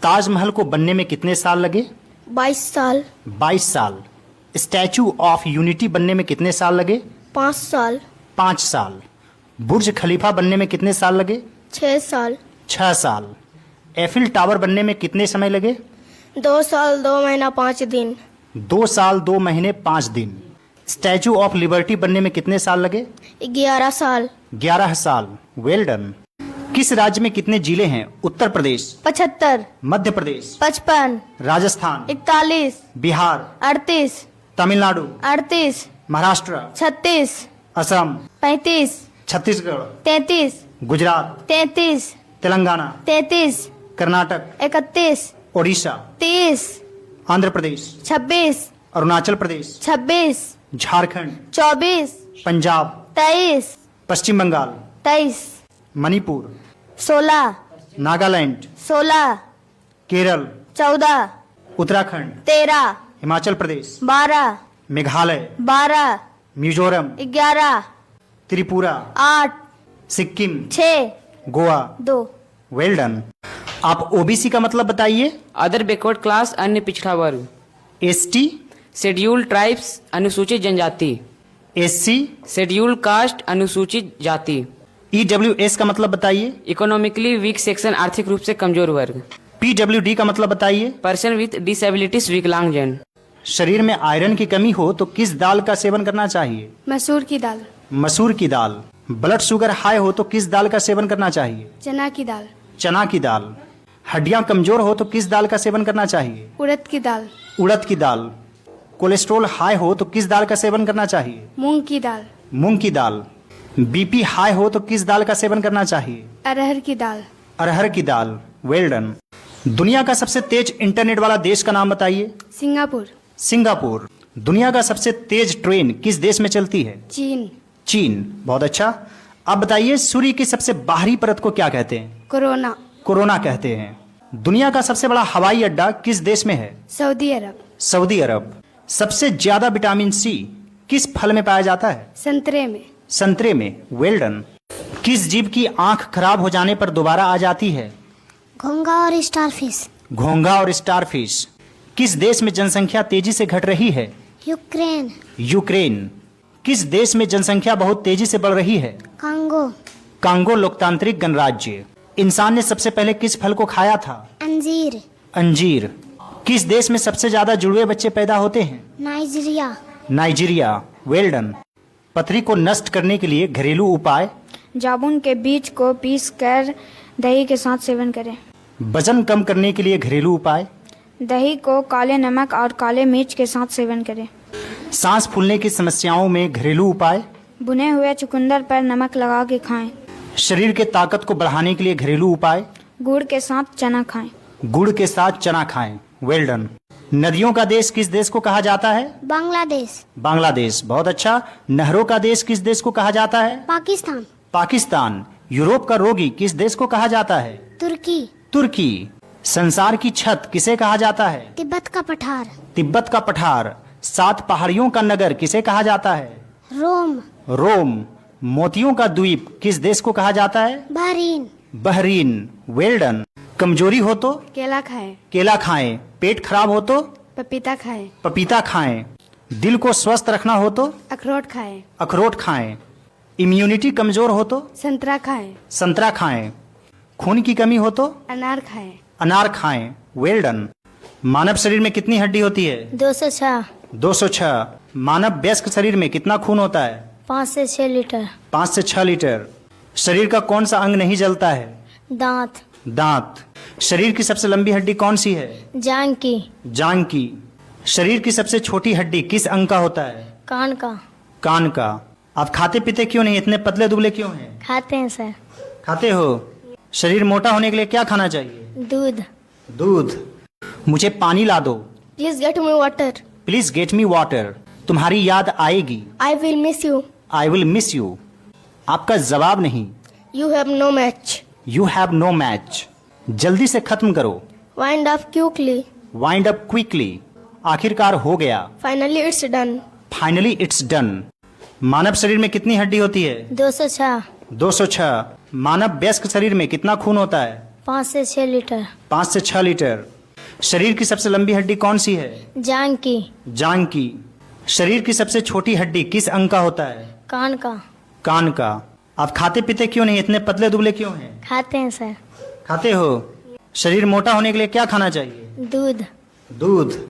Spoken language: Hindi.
ताजमहल को बनने में कितने साल लगे? 22 साल। 22 साल। स्टैचू ऑफ यूनिटी बनने में कितने साल लगे? 5 साल। 5 साल। बुर्ज खलीफा बनने में कितने साल लगे? 6 साल। 6 साल। एफिल टावर बनने में कितने समय लगे? 2 साल 2 महीना 5 दिन। 2 साल 2 महीने 5 दिन। स्टैचू ऑफ लिबर्टी बनने में कितने साल लगे? 11 साल। 11 साल। Well done. किस राज्य में कितने जिले हैं? उत्तर प्रदेश, 75, मध्य प्रदेश, 55, राजस्थान, 41, बिहार, 38, तमिलनाडु, 38, महाराष्ट्र, 36, असम, 35, छत्तीसगढ़, 33, गुजरात, 33, तेलंगाना, 33, कर्नाटक, 31, ओडिशा, 30, आंध्र प्रदेश, 26, अरुणाचल प्रदेश, 26, झारखंड, 24, पंजाब, 23, पश्चिम बंगाल, 23, मणिपुर, 16, नागालैंड, 16, केरल, 14, उत्तराखंड, 13, हिमाचल प्रदेश, 12, मेघालय, 12, मिजोरम, 11, त्रिपुरा, 8, सिक्किम, 6, गोवा। 2। Well done. आप ओबीसी का मतलब बताइए। अदर बैकवर्ड क्लास अन्य पिछड़ा वर्ग। एसटी, शेड्यूल्ड ट्राइब्स अनुसूचित जनजाति। एससी, शेड्यूल्ड कास्ट अनुसूचित जाति। ईडब्ल्यूएस का मतलब बताइए। इकोनॉमिकली वीक सेक्शन आर्थिक रूप से कमजोर वर्ग। पीडब्ल्यूडी का मतलब बताइए। पर्सन विथ डिसेबिलिटीज विकलांगजन। शरीर में आयरन की कमी हो तो किस दाल का सेवन करना चाहिए? मसूर की दाल। मसूर की दाल। ब्लड शुगर हाई हो तो किस दाल का सेवन करना चाहिए? चना की दाल। चना की दाल। हड्डियां कमजोर हो तो किस दाल का सेवन करना चाहिए? उड़द की दाल। उड़द की दाल। कोलेस्ट्रॉल हाई हो तो किस दाल का सेवन करना चाहिए? मूंग की दाल। मूंग की दाल। बीपी हाई हो तो किस दाल का सेवन करना चाहिए? अरहर की दाल। अरहर की दाल। Well done. दुनिया का सबसे तेज इंटरनेट वाला देश का नाम बताइए। सिंगापुर। सिंगापुर। दुनिया का सबसे तेज ट्रेन किस देश में चलती है? चीन। चीन। बहुत अच्छा। अब बताइए सूर्य की सबसे बाहरी परत को क्या कहते हैं? कोरोना। कोरोना कहते हैं। दुनिया का सबसे बड़ा हवाई अड्डा किस देश में है? सऊदी अरब। सऊदी अरब। सबसे ज्यादा विटामिन सी किस फल में पाया जाता है? संतरे में। संतरे में। Well done. किस जीव की आंख खराब हो जाने पर दोबारा आ जाती है? घोंघा और स्टारफिश। घोंघा और स्टारफिश। किस देश में जनसंख्या तेजी से घट रही है? यूक्रेन। यूक्रेन। किस देश में जनसंख्या बहुत तेजी से बढ़ रही है? कांगो। कांगो लोकतांत्रिक गणराज्य। इंसान ने सबसे पहले किस फल को खाया था? अंजीर। अंजीर। किस देश में सबसे ज्यादा जुड़वे बच्चे पैदा होते हैं? नाइजीरिया। नाइजीरिया। Well done. पथरी को नष्ट करने के लिए घरेलू उपाय। जामुन के बीज को पीस कर दही के साथ सेवन करें। वजन कम करने के लिए घरेलू उपाय। दही को काले नमक और काले मिर्च के साथ सेवन करें। सांस फूलने की समस्याओं में घरेलू उपाय। भुने हुए चुकंदर पर नमक लगा के खाएं। शरीर के ताकत को बढ़ाने के लिए घरेलू उपाय। गुड़ के साथ चना खाएं। गुड़ के साथ चना खाएं। Well done. नदियों का देश किस देश को कहा जाता है? बांग्लादेश। बांग्लादेश। बहुत अच्छा। नहरों का देश किस देश को कहा जाता है? पाकिस्तान। पाकिस्तान। यूरोप का रोगी किस देश को कहा जाता है? तुर्की। तुर्की। संसार की छत किसे कहा जाता है? तिब्बत का पठार। तिब्बत का पठार। 7 पहाड़ियों का नगर किसे कहा जाता है? रोम। रोम। मोतियों का द्वीप किस देश को कहा जाता है? बहरीन। बहरीन। Well done. कमजोरी हो तो केला खाएं। केला खाएं। पेट खराब हो तो पपीता खाएं। पपीता खाएं। दिल को स्वस्थ रखना हो तो अखरोट खाएं। अखरोट खाएं। इम्यूनिटी कमजोर हो तो संतरा खाएं। संतरा खाएं। खून की कमी हो तो अनार खाएं। अनार खाएं। Well done. मानव शरीर में कितनी हड्डी होती है? 206। 206। मानव वयस्क शरीर में कितना खून होता है? 5 से 6 लीटर। 5 से 6 लीटर। शरीर का कौन सा अंग नहीं जलता है? दांत। दांत। शरीर की सबसे लंबी हड्डी कौन सी है? जांग की। जांग की। शरीर की सबसे छोटी हड्डी किस अंग का होता है? कान का। कान का। आप खाते पीते क्यों नहीं? इतने पतले दुबले क्यों हैं? खाते हैं सर। खाते हो। शरीर मोटा होने के लिए क्या खाना चाहिए? दूध। दूध। मुझे पानी ला दो। Please get me water. Please get me water. तुम्हारी याद आएगी। I will miss you. I will miss you. आपका जवाब नहीं। You have no match. You have no match. जल्दी से खत्म करो। Wind up quickly. Wind up quickly. आखिरकार हो गया। Finally it's done. Finally it's done. मानव शरीर में कितनी हड्डी होती है? 206। 206। मानव वयस्क शरीर में कितना खून होता है? 5 से 6 लीटर। 5 से 6 लीटर। शरीर की सबसे लंबी हड्डी कौन सी है? जांग की। जांग की। शरीर की सबसे छोटी हड्डी किस अंग का होता है? कान का। कान का। आप खाते पीते क्यों नहीं, इतने पतले दुबले क्यों हैं? खाते हैं सर। खाते हो। शरीर मोटा होने के लिए क्या खाना चाहिए? दूध। दूध।